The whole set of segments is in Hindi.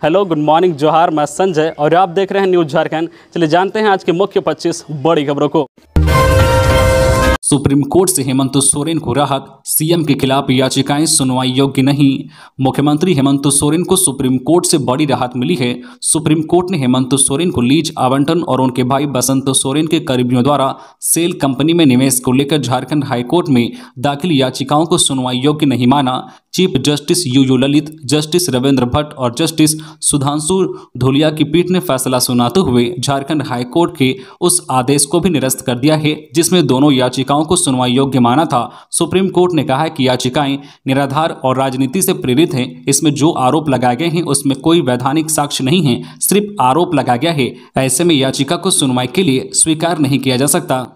हेलो, गुड मॉर्निंग, जोहार। मैं संजय और आप देख रहे हैं न्यूज़ झारखंड। चलिए जानते हैं आज की मुख्य 25 बड़ी खबरों को। सुप्रीम कोर्ट से हेमंत सोरेन को राहत, सीएम के खिलाफ याचिकाएं सुनवाई योग्य नहीं। मुख्यमंत्री हेमंत सोरेन को सुप्रीम कोर्ट से बड़ी राहत मिली है। सुप्रीम कोर्ट ने हेमंत सोरेन को लीज आवंटन और उनके भाई बसंत सोरेन के करीबियों द्वारा सेल कंपनी में निवेश को लेकर झारखंड हाईकोर्ट में दाखिल याचिकाओं को सुनवाई योग्य नहीं माना। Chief justice U Lalit, justice Ravindra Bhatt और जस्टिस सुधांशु धूलिया की पीठ ने फैसला सुनाते हुए झारखंड हाईकोर्ट के उस आदेश को भी निरस्त कर दिया है जिसमें दोनों याचिकाओं को सुनवाई योग्य माना था। सुप्रीम कोर्ट ने कहा है कि याचिकाएं निराधार और राजनीति से प्रेरित हैं। इसमें जो आरोप लगाए गए हैं उसमें कोई वैधानिक साक्ष्य नहीं है, सिर्फ आरोप लगाया गया है। ऐसे में याचिका को सुनवाई के लिए स्वीकार नहीं किया जा सकता।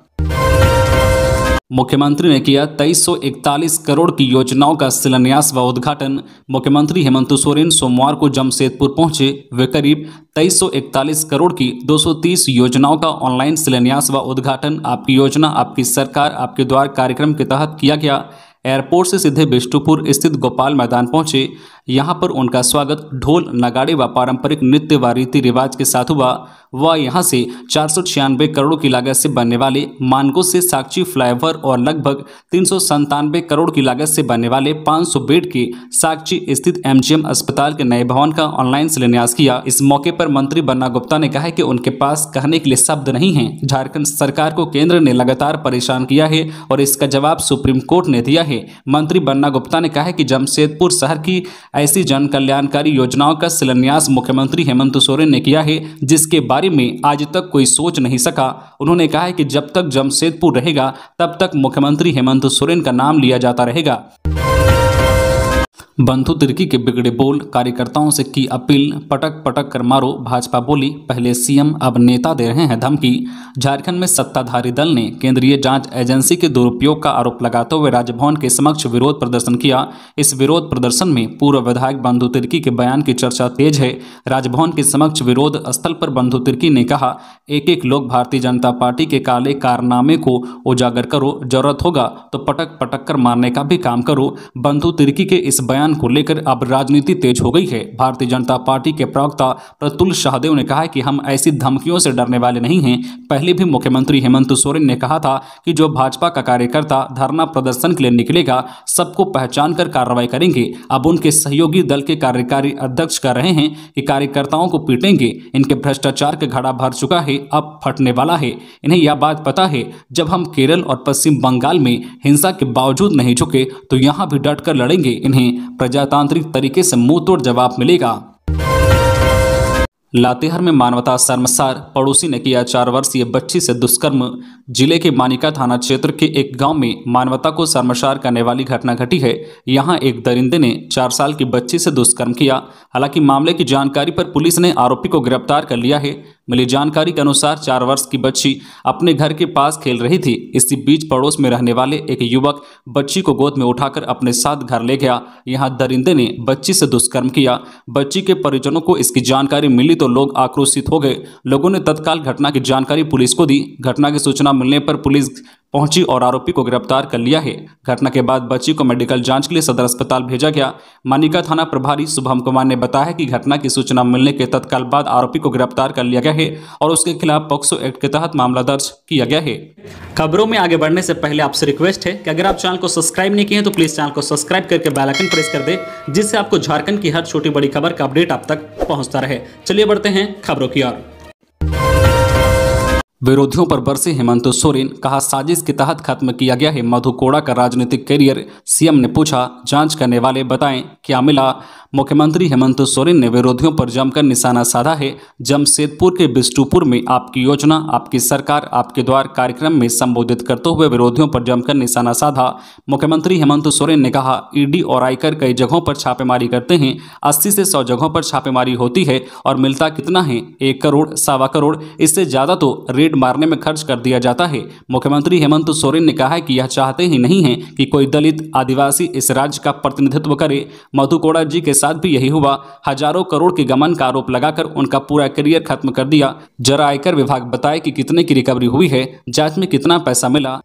मुख्यमंत्री ने किया 2341 करोड़ की योजनाओं का शिलान्यास व उद्घाटन। मुख्यमंत्री हेमंत सोरेन सोमवार को जमशेदपुर पहुंचे। वे करीब 2341 करोड़ की 230 योजनाओं का ऑनलाइन शिलान्यास व उद्घाटन आपकी योजना आपकी सरकार आपके द्वार कार्यक्रम के तहत किया गया। एयरपोर्ट से सीधे बिष्टुपुर स्थित गोपाल मैदान पहुंचे। यहां पर उनका स्वागत ढोल नगाड़े व पारंपरिक नृत्य व रीति रिवाज के साथ हुआ। वह यहां से 496 करोड़ की लागत से बनने वाले मानगो से साक्षी फ्लाईओवर और लगभग 397 करोड़ की लागत से बनने वाले 500 बेड के साक्षी स्थित एमजीएम अस्पताल के नए भवन का ऑनलाइन शिलान्यास किया। इस मौके पर मंत्री बन्ना गुप्ता ने कहा कि उनके पास कहने के लिए शब्द नहीं है। झारखंड सरकार को केंद्र ने लगातार परेशान किया है और इसका जवाब सुप्रीम कोर्ट ने दिया है। मंत्री बन्ना गुप्ता ने कहा कि जमशेदपुर शहर की ऐसी जन कल्याणकारी योजनाओं का शिलान्यास मुख्यमंत्री हेमंत सोरेन ने किया है जिसके बारे में आज तक कोई सोच नहीं सका। उन्होंने कहा है कि जब तक जमशेदपुर रहेगा तब तक मुख्यमंत्री हेमंत सोरेन का नाम लिया जाता रहेगा। बंधु तिर्की के बिगड़े बोल, कार्यकर्ताओं से की अपील, पटक पटक कर मारो। भाजपा बोली पहले सीएम अब नेता दे रहे हैं धमकी। झारखंड में सत्ताधारी दल ने केंद्रीय जांच एजेंसी के दुरुपयोग का आरोप लगाते हुए राजभवन के समक्ष विरोध प्रदर्शन किया। इस विरोध प्रदर्शन में पूर्व विधायक बंधु तिर्की के बयान की चर्चा तेज है। राजभवन के समक्ष विरोध स्थल पर बंधु तिर्की ने कहा, एक एक लोग भारतीय जनता पार्टी के काले कारनामे को उजागर करो, जरूरत होगा तो पटक पटक कर मारने का भी काम करो। बंधु तिर्की के इस बयान को लेकर अब राजनीति तेज हो गई है। भारतीय जनता पार्टी के प्रवक्ता प्रतुल शाहदेव ने कहा कि हम ऐसी धमकियों से डरने वाले नहीं हैं। पहले भी मुख्यमंत्री हेमंत सोरेन ने कहा था कि जो भाजपा का कार्यकर्ता धरना प्रदर्शन के लिए निकलेगा सबको पहचान कर कार्रवाई करेंगे। अब उनके सहयोगी दल के कार्यकारी अध्यक्ष कह रहे हैं कि कार्यकर्ताओं को पीटेंगे। इनके भ्रष्टाचार का घड़ा भर चुका है, अब फटने वाला है। इन्हें यह बात पता है जब हम केरल और पश्चिम बंगाल में हिंसा के बावजूद नहीं झुके तो यहां भी डट कर लड़ेंगे। इन्हें प्रजातांत्रिक तरीके से मुंह तोड़ जवाब मिलेगा। लातेहार में मानवता शर्मसार, पड़ोसी ने किया 4 वर्षीय बच्ची से दुष्कर्म। जिले के मानिका थाना क्षेत्र के एक गांव में मानवता को शर्मसार करने वाली घटना घटी है। यहां एक दरिंदे ने 4 साल की बच्ची से दुष्कर्म किया। हालांकि मामले की जानकारी पर पुलिस ने आरोपी को गिरफ्तार कर लिया है। मिली जानकारी के अनुसार 4 वर्ष की बच्ची अपने घर के पास खेल रही थी। इसी बीच पड़ोस में रहने वाले एक युवक बच्ची को गोद में उठाकर अपने साथ घर ले गया। यहां दरिंदे ने बच्ची से दुष्कर्म किया। बच्ची के परिजनों को इसकी जानकारी मिली तो लोग आक्रोशित हो गए। लोगों ने तत्काल घटना की जानकारी पुलिस को दी। घटना की सूचना मिलने पर पुलिस पहुंची और आरोपी को गिरफ्तार कर लिया है। घटना के बाद बच्ची को मेडिकल जांच के लिए सदर अस्पताल भेजा गया। मानिका थाना प्रभारी शुभम कुमार ने बताया कि घटना की सूचना मिलने के तत्काल बाद आरोपी को गिरफ्तार कर लिया गया है और उसके खिलाफ पॉक्सो एक्ट के तहत मामला दर्ज किया गया है। खबरों में आगे बढ़ने से पहले आपसे रिक्वेस्ट है कि अगर आप चैनल को सब्सक्राइब नहीं किए हैं तो प्लीज चैनल को सब्सक्राइब करके बेल आइकन प्रेस कर दे, जिससे आपको झारखंड की हर छोटी बड़ी खबर का अपडेट आप तक पहुंचता रहे। चलिए बढ़ते हैं खबरों की ओर। विरोधियों पर बरसे हेमंत सोरेन, कहा साजिश के तहत खत्म किया गया है मधु कोड़ा का राजनीतिक करियर। सीएम ने पूछा, जांच करने वाले बताएं क्या मिला। मुख्यमंत्री हेमंत सोरेन ने विरोधियों पर जमकर निशाना साधा है। जमशेदपुर के बिष्टुपुर में आपकी योजना आपकी सरकार आपके द्वार कार्यक्रम में संबोधित करते हुए विरोधियों पर जमकर निशाना साधा। मुख्यमंत्री हेमंत सोरेन ने कहा, ईडी और आयकर कई जगहों पर छापेमारी करते हैं। 80 से 100 जगहों पर छापेमारी होती है और मिलता कितना है? 1 करोड़, 1.25 करोड़, इससे ज्यादा तो रेड मारने में खर्च कर दिया जाता है। मुख्यमंत्री हेमंत सोरेन ने कहा है कि यह चाहते ही नहीं है कि कोई दलित आदिवासी इस राज्य का प्रतिनिधित्व करे। मधु कोड़ा जी के साथ भी यही हुआ। हजारों करोड़ के गमन का आरोप लगाकर उनका पूरा करियर खत्म कर दिया। जरा आयकर विभाग बताए कि कितने की रिकवरी हुई है, जांच में कितना पैसा मिला।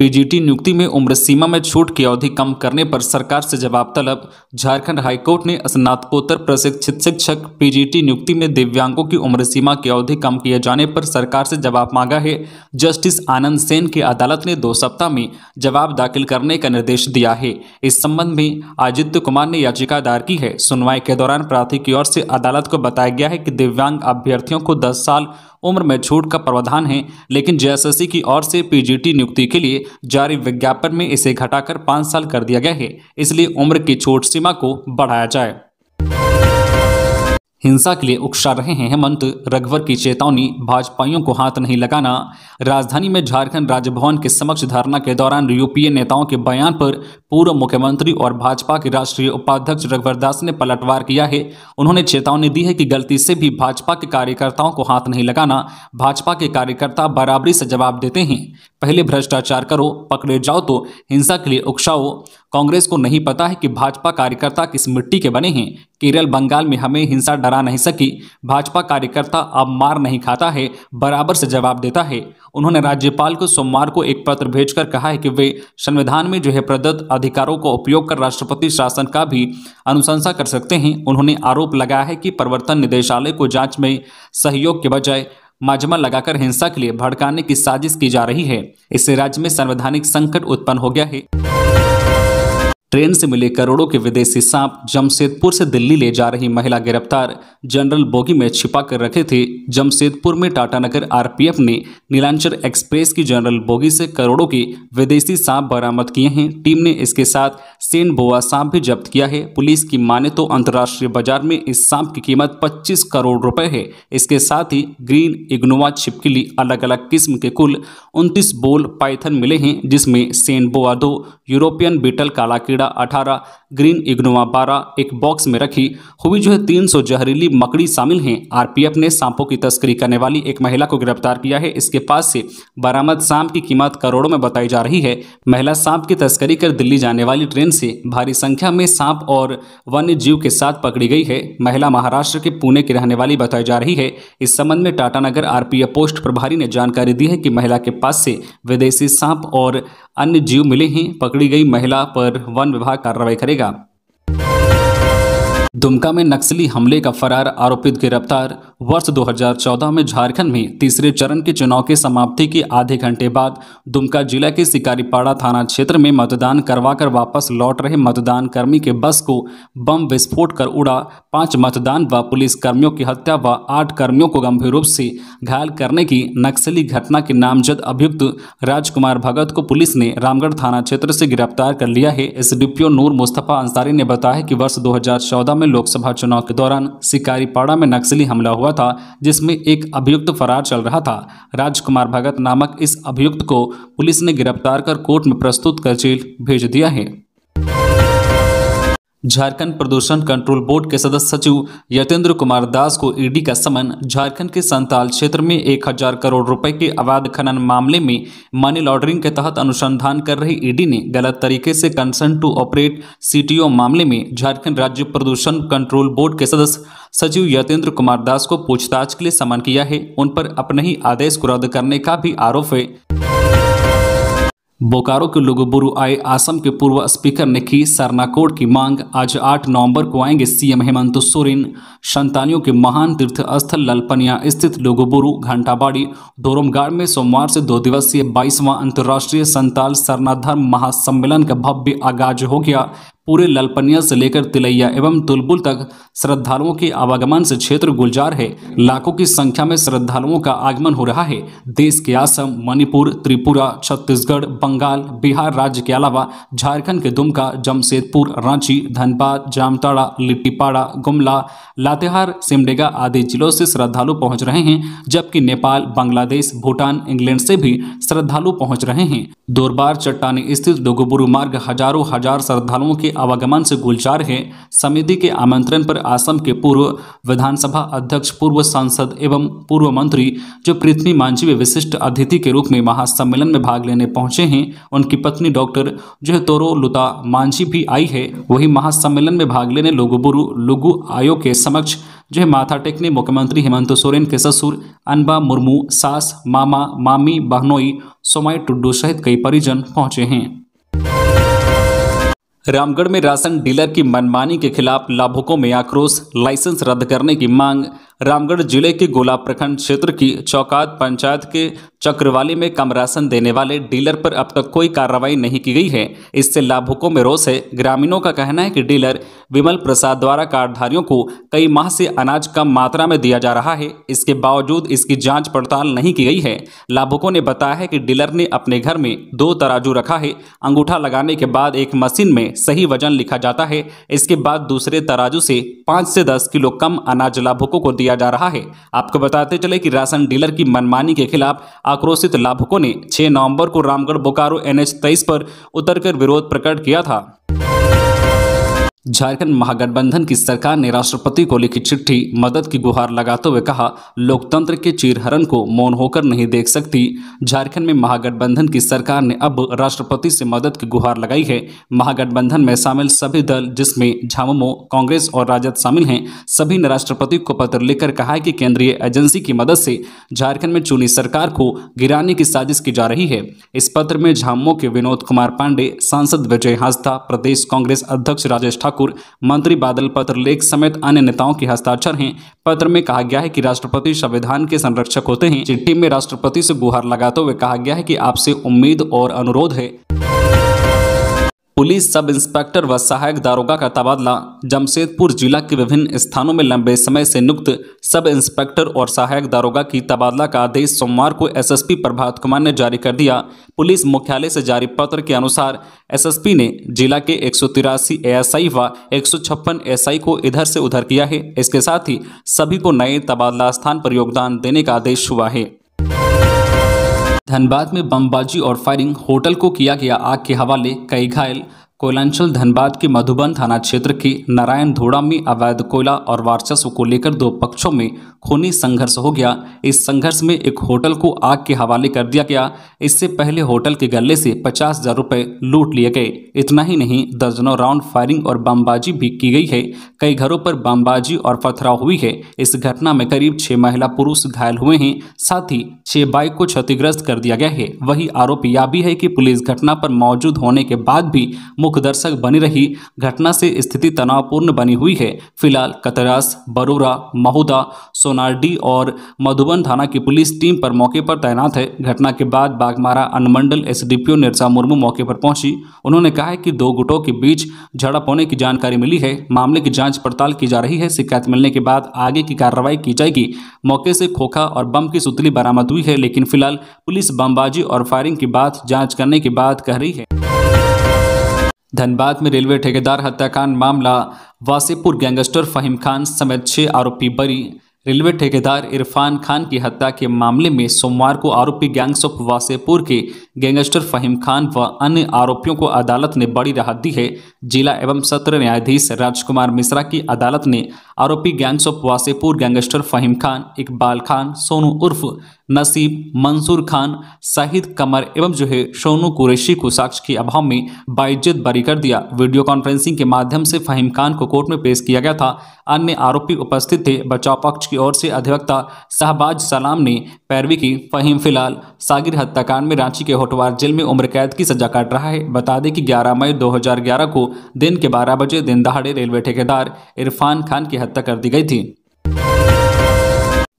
पीजीटी नियुक्ति में उम्र सीमा में छूट की अवधि कम करने पर सरकार से जवाब तलब। झारखंड हाईकोर्ट ने स्नातकोत्तर प्रशिक्षित शिक्षक पीजीटी नियुक्ति में दिव्यांगों की उम्र सीमा की अवधि कम किए जाने पर सरकार से जवाब मांगा है। जस्टिस आनंद सेन की अदालत ने 2 सप्ताह में जवाब दाखिल करने का निर्देश दिया है। इस संबंध में आदित्य कुमार ने याचिका दायर की है। सुनवाई के दौरान प्रार्थी की ओर से अदालत को बताया गया है कि दिव्यांग अभ्यर्थियों को 10 साल उम्र में छूट का प्रावधान है, लेकिन जेएसएससी की ओर से पीजीटी नियुक्ति के लिए जारी विज्ञापन में इसे घटाकर 5 साल कर दिया गया है, इसलिए उम्र की छूट सीमा को बढ़ाया जाए। हिंसा के लिए उकसा रहे हैं हेमंत, रघुवर की चेतावनी, भाजपाइयों को हाथ नहीं लगाना। राजधानी में झारखंड राजभवन के समक्ष धरना के दौरान यूपीए नेताओं के बयान पर पूर्व मुख्यमंत्री और भाजपा के राष्ट्रीय उपाध्यक्ष रघुवर दास ने पलटवार किया है। उन्होंने चेतावनी दी है कि गलती से भी भाजपा के कार्यकर्ताओं को हाथ नहीं लगाना। भाजपा के कार्यकर्ता बराबरी से जवाब देते हैं। पहले भ्रष्टाचार करो, पकड़े जाओ तो हिंसा के लिए उकसाओ। कांग्रेस को नहीं पता है कि भाजपा कार्यकर्ता किस मिट्टी के बने हैं। केरल बंगाल में हमें हिंसा डरा नहीं सकी। भाजपा कार्यकर्ता अब मार नहीं खाता है, बराबर से जवाब देता है। उन्होंने राज्यपाल को सोमवार को एक पत्र भेजकर कहा है कि वे संविधान में जो है प्रदत्त अधिकारों का उपयोग कर राष्ट्रपति शासन का भी अनुशंसा कर सकते हैं। उन्होंने आरोप लगाया है कि प्रवर्तन निदेशालय को जांच में सहयोग के बजाय माजमा लगाकर हिंसा के लिए भड़काने की साजिश की जा रही है। इससे राज्य में संवैधानिक संकट उत्पन्न हो गया है। ट्रेन से मिले करोड़ों के विदेशी सांप, जमशेदपुर से दिल्ली ले जा रही महिला गिरफ्तार। जनरल बोगी में छिपा कर रखे थे। जमशेदपुर में टाटानगर आरपीएफ ने नीलांचल एक्सप्रेस की जनरल बोगी से करोड़ों के विदेशी सांप बरामद किए हैं। टीम ने इसके साथ सेंड बोआ सांप भी जब्त किया है। पुलिस की माने तो अंतर्राष्ट्रीय बाजार में इस सांप की कीमत 25 करोड़ रुपए है। इसके साथ ही ग्रीन इग्नोवा छिपकली, अलग अलग किस्म के कुल 29 बोल पाइथन मिले हैं, जिसमें सेंड बोआ 2, यूरोपियन बीटल काला कीड़ा 18, ग्रीन इग्नोवा 12 एक बॉक्स में रखी हुई 300 जहरीली मकड़ी शामिल हैं। आरपीएफ ने सांपों की तस्करी करने वाली एक महिला को गिरफ्तार किया है। इसके पास से बरामद सांप की कीमत करोड़ों में बताई जा रही है। महिला सांप की तस्करी कर दिल्ली जाने वाली ट्रेन से भारी संख्या में सांप और वन्य जीव के साथ पकड़ी गई है। महिला महाराष्ट्र के पुणे की रहने वाली बताई जा रही है। इस संबंध में टाटानगर आरपीएफ पोस्ट प्रभारी ने जानकारी दी है कि महिला के पास से विदेशी सांप और अन्य जीव मिले हैं। पकड़ी गई महिला पर वन विभाग कार्रवाई करेगा। दुमका में नक्सली हमले का फरार आरोपित गिरफ्तार। वर्ष 2014 में झारखंड में तीसरे चरण के चुनाव की समाप्ति के आधे घंटे बाद दुमका जिला के शिकारीपाड़ा थाना क्षेत्र में मतदान करवाकर वापस लौट रहे मतदान कर्मी के बस को बम विस्फोट कर उड़ा। 5 मतदान व पुलिस कर्मियों की हत्या व 8 कर्मियों को गंभीर रूप से घायल करने की नक्सली घटना के नामजद अभियुक्त राजकुमार भगत को पुलिस ने रामगढ़ थाना क्षेत्र से गिरफ्तार कर लिया है। एसडीपीओ नूर मुस्तफा अंसारी ने बताया कि वर्ष 2014 में लोकसभा चुनाव के दौरान शिकारीपाड़ा में नक्सली हमला हुआ था, जिसमें एक अभियुक्त फरार चल रहा था। राजकुमार भगत नामक इस अभियुक्त को पुलिस ने गिरफ्तार कर कोर्ट में प्रस्तुत कर जेल भेज दिया है। झारखंड प्रदूषण कंट्रोल बोर्ड के सदस्य सचिव यतेंद्र कुमार दास को ईडी का समन। झारखंड के संताल क्षेत्र में 1000 करोड़ रुपए के अवैध खनन मामले में मनी लॉन्ड्रिंग के तहत अनुसंधान कर रही ईडी ने गलत तरीके से कंसेंट टू ऑपरेट सीटीओ मामले में झारखंड राज्य प्रदूषण कंट्रोल बोर्ड के सदस्य सचिव यतेंद्र कुमार दास को पूछताछ के लिए समन किया है। उन पर अपने ही आदेश को रद्द करने का भी आरोप है। बोकारो के लुगुबुरु आए असम के पूर्व स्पीकर ने की सरनाकोड की मांग। आज 8 नवंबर को आएंगे सीएम हेमंत सोरेन। संतानियों के महान तीर्थ स्थल ललपनिया स्थित लुगुबुरु घंटाबाड़ी दोरमगाड़ में सोमवार से 2 दिवसीय 22वां अंतर्राष्ट्रीय संताल सरना धर्म महासम्मेलन का भव्य आगाज हो गया। पूरे ललपनिया से लेकर तिलैया एवं तुलबुल तक श्रद्धालुओं के आवागमन से क्षेत्र गुलजार है। लाखों की संख्या में श्रद्धालुओं का आगमन हो रहा है। देश के असम, मणिपुर, त्रिपुरा, छत्तीसगढ़, बंगाल, बिहार राज्य के अलावा झारखंड के दुमका, जमशेदपुर, रांची, धनबाद, जामताड़ा, लिट्टीपाड़ा, गुमला, लातेहार, सिमडेगा आदि जिलों से श्रद्धालु पहुंच रहे हैं, जबकि नेपाल, बांग्लादेश, भूटान, इंग्लैंड से भी श्रद्धालु पहुंच रहे हैं। दोरबार चट्टानी स्थित लुगुबुरु मार्ग हजारों हजार श्रद्धालुओं के आवागमन से गुलजार है। समिति के आमंत्रण पर असम के पूर्व विधानसभा अध्यक्ष, पूर्व सांसद एवं पूर्व मंत्री जो पृथ्वी मांझी वे विशिष्ट अतिथि के रूप में महासम्मेलन में भाग लेने पहुंचे हैं। उनकी पत्नी डॉक्टर जो तोरो लुता मांझी भी आई है। वही महासम्मेलन में भाग लेने लुगुबुरु लुगु आयोग के समक्ष जो है माथा टेकने मुख्यमंत्री हेमंत सोरेन के ससुर अनबा मुर्मू, सास, मामा, मामी, बहनोई, सोमाई टुड्डू सहित कई परिजन पहुंचे हैं। रामगढ़ में राशन डीलर की मनमानी के खिलाफ लाभुकों में आक्रोश, लाइसेंस रद्द करने की मांग। रामगढ़ जिले के गोला प्रखंड क्षेत्र की चौकात पंचायत के चक्रवाली में कम राशन देने वाले डीलर पर अब तक कोई कार्रवाई नहीं की गई है। इससे लाभुकों में रोष है। ग्रामीणों का कहना है कि डीलर विमल प्रसाद द्वारा कार्डधारियों को कई माह से अनाज कम मात्रा में दिया जा रहा है, इसके बावजूद इसकी जांच पड़ताल नहीं की गई है। लाभुकों ने बताया है कि डीलर ने अपने घर में 2 तराजू रखा है। अंगूठा लगाने के बाद एक मशीन में सही वजन लिखा जाता है, इसके बाद दूसरे तराजू से 5 से 10 किलो कम अनाज लाभुकों को दिया जा रहा है। आपको बताते चले कि राशन डीलर की मनमानी के खिलाफ आक्रोशित लाभुकों ने 6 नवंबर को रामगढ़ बोकारो NH 23 पर उतरकर विरोध प्रकट किया था। झारखंड महागठबंधन की सरकार ने राष्ट्रपति को लिखी चिट्ठी, मदद की गुहार लगाते हुए कहा, लोकतंत्र के चीरहरण को मौन होकर नहीं देख सकती। झारखंड में महागठबंधन की सरकार ने अब राष्ट्रपति से मदद की गुहार लगाई है। महागठबंधन में शामिल सभी दल, जिसमें झामुमो, कांग्रेस और राजद शामिल हैं, सभी ने राष्ट्रपति को पत्र लिखकर कहा है कि केंद्रीय एजेंसी की मदद से झारखंड में चुनी सरकार को गिराने की साजिश की जा रही है। इस पत्र में झामुमो के विनोद कुमार पांडे, सांसद विजय हांसदा, प्रदेश कांग्रेस अध्यक्ष राजेश ठाकुर, मंत्री बादल पत्रलेख समेत अन्य नेताओं के हस्ताक्षर हैं। पत्र में कहा गया है कि राष्ट्रपति संविधान के संरक्षक होते हैं। चिट्ठी में राष्ट्रपति से गुहार लगाते हुए कहा गया है कि आपसे उम्मीद और अनुरोध है। पुलिस सब इंस्पेक्टर व सहायक दारोगा का तबादला। जमशेदपुर जिला के विभिन्न स्थानों में लंबे समय से नियुक्त सब इंस्पेक्टर और सहायक दारोगा की तबादला का आदेश सोमवार को एसएसपी प्रभात कुमार ने जारी कर दिया। पुलिस मुख्यालय से जारी पत्र के अनुसार एसएसपी ने जिला के 183 एएसआई व 156 एसआई को इधर से उधर किया है। इसके साथ ही सभी को नए तबादला स्थान पर योगदान देने का आदेश हुआ है। धनबाद में बमबाजी और फायरिंग, होटल को किया गया आग के हवाले, कई घायल। कोयलांचल धनबाद के मधुबन थाना क्षेत्र के नारायण धोड़ा में अवैध कोयला और वर्चस्व को लेकर 2 पक्षों में खूनी संघर्ष हो गया। इस संघर्ष में एक होटल को आग के हवाले कर दिया गया। इससे पहले होटल के गल्ले से 50,000 रुपये लूट लिए गए। इतना ही नहीं, दर्जनों राउंड फायरिंग और बमबाजी भी की गई है। कई घरों पर बमबाजी और पथराव हुई है। इस घटना में करीब 6 महिला पुरुष घायल हुए हैं। साथ ही 6 बाइक को क्षतिग्रस्त कर दिया गया है। वही आरोप यह भी है कि पुलिस घटना पर मौजूद होने के बाद भी मुख्य दर्शक बनी रही। घटना से स्थिति तनावपूर्ण बनी हुई है। फिलहाल कतरास, बरोरा, महुदा, सोनारडी और मधुबन थाना की पुलिस टीम पर मौके पर तैनात है। घटना के बाद बागमारा अनुमंडल एसडीपीओ निर्जा मुर्मू मौके पर पहुंची। उन्होंने कहा है कि 2 गुटों के बीच झड़प होने की जानकारी मिली है। मामले की जांच पड़ताल की जा रही है। शिकायत मिलने के बाद आगे की कार्रवाई की जाएगी। मौके से खोखा और बम की सुतली बरामद हुई है, लेकिन फिलहाल पुलिस बमबाजी और फायरिंग की बात जांच करने की बात कह रही है। धनबाद में रेलवे ठेकेदार हत्याकांड मामला, वासेपुर गैंगस्टर फहीम खान समेत 6 आरोपी बरी। रेलवे ठेकेदार इरफान खान की हत्या के मामले में सोमवार को आरोपी गैंग्स ऑफ वासेपुर के गैंगस्टर फहीम खान व अन्य आरोपियों को अदालत ने बड़ी राहत दी है। जिला एवं सत्र न्यायाधीश राजकुमार मिश्रा की अदालत ने आरोपी gangs of Wasseypur gangster Fahim Khan, Iqbal Khan, Sonu उर्फ नसीब, मंसूर खान, शाहिद कमर एवं सोनू कुरैशी को साक्ष्य के अभाव में बाइज्जत बरी कर दिया। वीडियो कॉन्फ्रेंसिंग के माध्यम से फहीम खान को कोर्ट में पेश किया गया था। अन्य आरोपी उपस्थित थे। बचाव पक्ष की ओर से अधिवक्ता शहबाज सलाम ने पैरवी की। फहीम फिलहाल सागिर हत्याकांड में रांची के होटवार जेल में उम्र कैद की सजा काट रहा है। बता दें कि 11 मई 2011 को दिन के 12 बजे दिन दहाड़े रेलवे ठेकेदार इरफान खान की हत्या कर दी गई थी।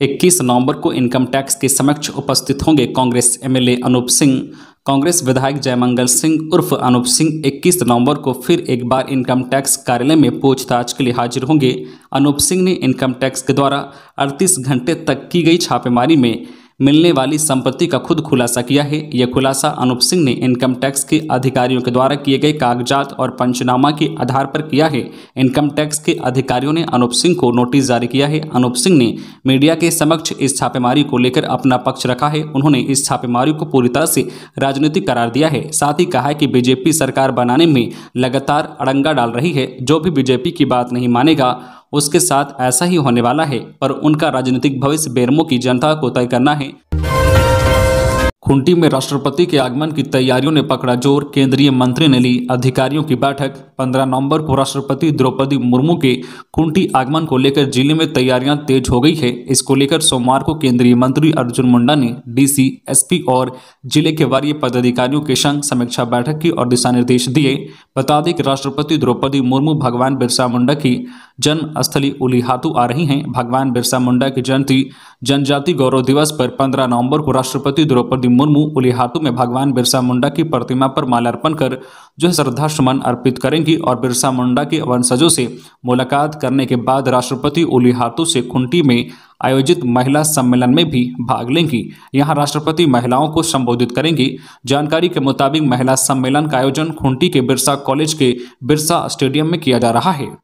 21 नवंबर को इनकम टैक्स के समक्ष उपस्थित होंगे कांग्रेस एमएलए अनूप सिंह। कांग्रेस विधायक जयमंगल सिंह उर्फ अनूप सिंह 21 नवंबर को फिर एक बार इनकम टैक्स कार्यालय में पूछताछ के लिए हाजिर होंगे। अनूप सिंह ने इनकम टैक्स के द्वारा 38 घंटे तक की गई छापेमारी में मिलने वाली संपत्ति का खुद खुलासा किया है। यह खुलासा अनूप सिंह ने इनकम टैक्स के अधिकारियों के द्वारा किए गए कागजात और पंचनामा के आधार पर किया है। इनकम टैक्स के अधिकारियों ने अनूप सिंह को नोटिस जारी किया है। अनूप सिंह ने मीडिया के समक्ष इस छापेमारी को लेकर अपना पक्ष रखा है। उन्होंने इस छापेमारी को पूरी तरह से राजनीतिक करार दिया है। साथ ही कहा है कि बीजेपी सरकार बनाने में लगातार अड़ंगा डाल रही है। जो भी बीजेपी की बात नहीं मानेगा उसके साथ ऐसा ही होने वाला है, पर उनका राजनीतिक भविष्य बेरमो की जनता को तय करना है। खूंटी में राष्ट्रपति के आगमन की तैयारियों ने पकड़ा जोर। केंद्रीय मंत्री ने ली अधिकारियों की बैठक। 15 नवंबर को राष्ट्रपति द्रौपदी मुर्मू के खूंटी आगमन को लेकर जिले में तैयारियां तेज हो गई है। इसको लेकर सोमवार को केंद्रीय मंत्री अर्जुन मुंडा ने डीसी, एसपी और जिले के वरीय पदाधिकारियों के संग समीक्षा बैठक की और दिशा निर्देश दिए। बता दें कि राष्ट्रपति द्रौपदी मुर्मू भगवान बिरसा मुंडा की जन्मस्थली उलीहातू आ रही हैं। भगवान बिरसा मुंडा की जयंती जनजाति गौरव दिवस पर 15 नवंबर को राष्ट्रपति द्रौपदी मुर्मू उलीहातू में भगवान बिरसा मुंडा की प्रतिमा पर माल्यार्पण कर जो श्रद्धा सुमन अर्पित करेंगी और बिरसा मुंडा के वंशजों से मुलाकात करने के बाद राष्ट्रपति उलीहातू से खूंटी में आयोजित महिला सम्मेलन में भी भाग लेंगी। यहां राष्ट्रपति महिलाओं को संबोधित करेंगी। जानकारी के मुताबिक महिला सम्मेलन का आयोजन खूंटी के बिरसा कॉलेज के बिरसा स्टेडियम में किया जा रहा है।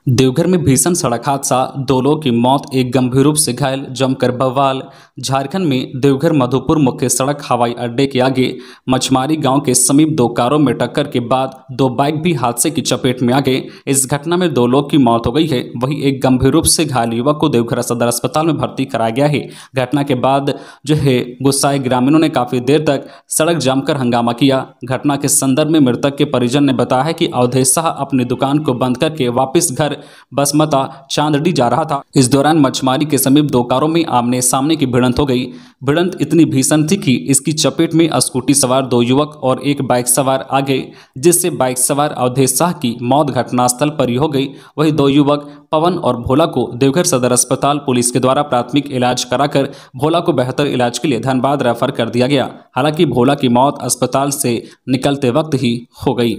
देवघर में भीषण सड़क हादसा, 2 लोगों की मौत, एक गंभीर रूप से घायल, जमकर बवाल। झारखंड में देवघर मधुपुर मुख्य सड़क हवाई अड्डे के आगे मछमारी गांव के समीप 2 कारों में टक्कर के बाद 2 बाइक भी हादसे की चपेट में आ गए। इस घटना में 2 लोगों की मौत हो गई है, वहीं एक गंभीर रूप से घायल युवक को देवघर सदर अस्पताल में भर्ती कराया गया है। घटना के बाद गुस्साए ग्रामीणों ने काफी देर तक सड़क जाम कर हंगामा किया। घटना के संदर्भ में मृतक के परिजन ने बताया है कि अवधेश शाह अपनी दुकान को बंद करके वापस घर बसमता चांदडी जा रहा था। इस दौरान मछमारी के समीप 2 कारों में आमने सामने की भिड़ंत हो गई। भिड़ंत इतनी भीषण थी कि इसकी चपेट में स्कूटी सवार 2 युवक और एक बाइक सवार आ गए, जिससे बाइक सवार अवधेश शाह की मौत घटनास्थल पर ही हो गई। वहीं 2 युवक पवन और भोला को देवघर सदर अस्पताल पुलिस के द्वारा प्राथमिक इलाज कराकर भोला को बेहतर इलाज के लिए धनबाद रेफर कर दिया गया। हालांकि भोला की मौत अस्पताल से निकलते वक्त ही हो गई।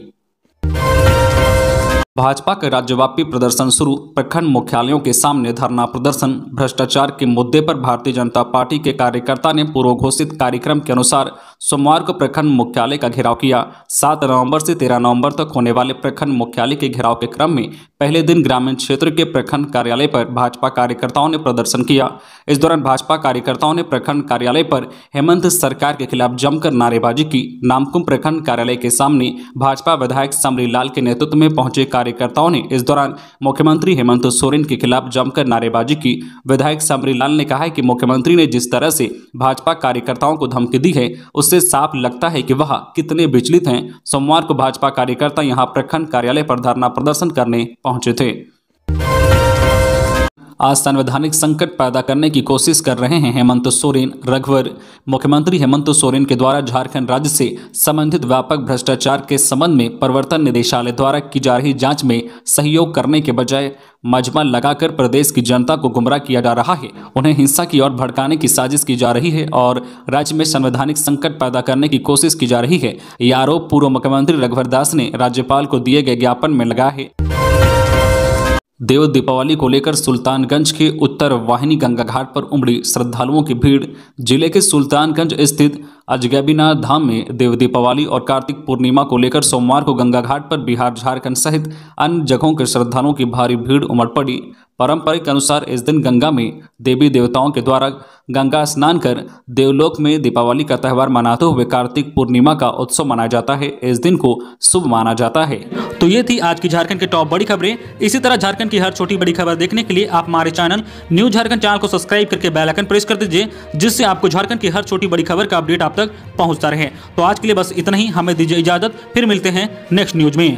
भाजपा का राज्यव्यापी प्रदर्शन शुरू, प्रखंड मुख्यालयों के सामने धरना प्रदर्शन। भ्रष्टाचार के मुद्दे पर भारतीय जनता पार्टी के कार्यकर्ता ने पूर्व घोषित कार्यक्रम के अनुसार सोमवार को प्रखंड मुख्यालय का घेराव किया। 7 नवंबर से 13 नवंबर तक होने वाले प्रखंड मुख्यालय के घेराव के क्रम में पहले दिन ग्रामीण क्षेत्र के प्रखंड कार्यालय पर भाजपा कार्यकर्ताओं ने प्रदर्शन किया। इस दौरान भाजपा कार्यकर्ताओं ने प्रखंड कार्यालय पर हेमंत सरकार के खिलाफ जमकर नारेबाजी की। नामकुम प्रखंड कार्यालय के सामने भाजपा विधायक समरी लाल के नेतृत्व में पहुंचे कार्यकर्ताओं ने इस दौरान मुख्यमंत्री हेमंत सोरेन के खिलाफ जमकर नारेबाजी की। विधायक समरी लाल ने कहा है कि मुख्यमंत्री ने जिस तरह से भाजपा कार्यकर्ताओं को धमकी दी है, उससे साफ लगता है कि वह कितने विचलित हैं। सोमवार को भाजपा कार्यकर्ता यहां प्रखंड कार्यालय पर धरना प्रदर्शन करने पहुंचे थे। आज संवैधानिक संकट पैदा करने की कोशिश कर रहे हैं हेमंत सोरेन, रघुवर। मुख्यमंत्री हेमंत सोरेन के द्वारा झारखंड राज्य से संबंधित व्यापक भ्रष्टाचार के संबंध में प्रवर्तन निदेशालय द्वारा की जा रही जांच में सहयोग करने के बजाय मजमा लगाकर प्रदेश की जनता को गुमराह किया जा रहा है। उन्हें हिंसा की ओर भड़काने की साजिश की जा रही है और राज्य में संवैधानिक संकट पैदा करने की कोशिश की जा रही है। यह आरोप पूर्व मुख्यमंत्री रघुवर दास ने राज्यपाल को दिए गए ज्ञापन में लगाया है। देव दीपावली को लेकर सुल्तानगंज के उत्तर वाहिनी गंगा घाट पर उमड़ी श्रद्धालुओं की भीड़। जिले के सुल्तानगंज स्थित अजगैबीनाथ धाम में देव दीपावली और कार्तिक पूर्णिमा को लेकर सोमवार को गंगा घाट पर बिहार, झारखंड सहित अन्य जगहों के श्रद्धालुओं की भारी भीड़ उमड़ पड़ी। पारंपरिक अनुसार इस दिन गंगा में देवी देवताओं के द्वारा गंगा स्नान कर देवलोक में दीपावली का त्यौहार मनाते हुए कार्तिक पूर्णिमा का उत्सव मनाया जाता है। इस दिन को शुभ माना जाता है। तो ये थी आज की झारखंड की टॉप बड़ी खबरें। इसी तरह झारखंड की हर छोटी बड़ी खबर देखने के लिए आप हमारे चैनल न्यूज झारखंड चैनल को सब्सक्राइब करके बेल आइकन प्रेस कर दीजिए, जिससे आपको झारखंड की हर छोटी बड़ी खबर का अपडेट आप तक पहुंचता रहे। तो आज के लिए बस इतना ही, हमें दीजिए इजाजत, फिर मिलते हैं नेक्स्ट न्यूज में।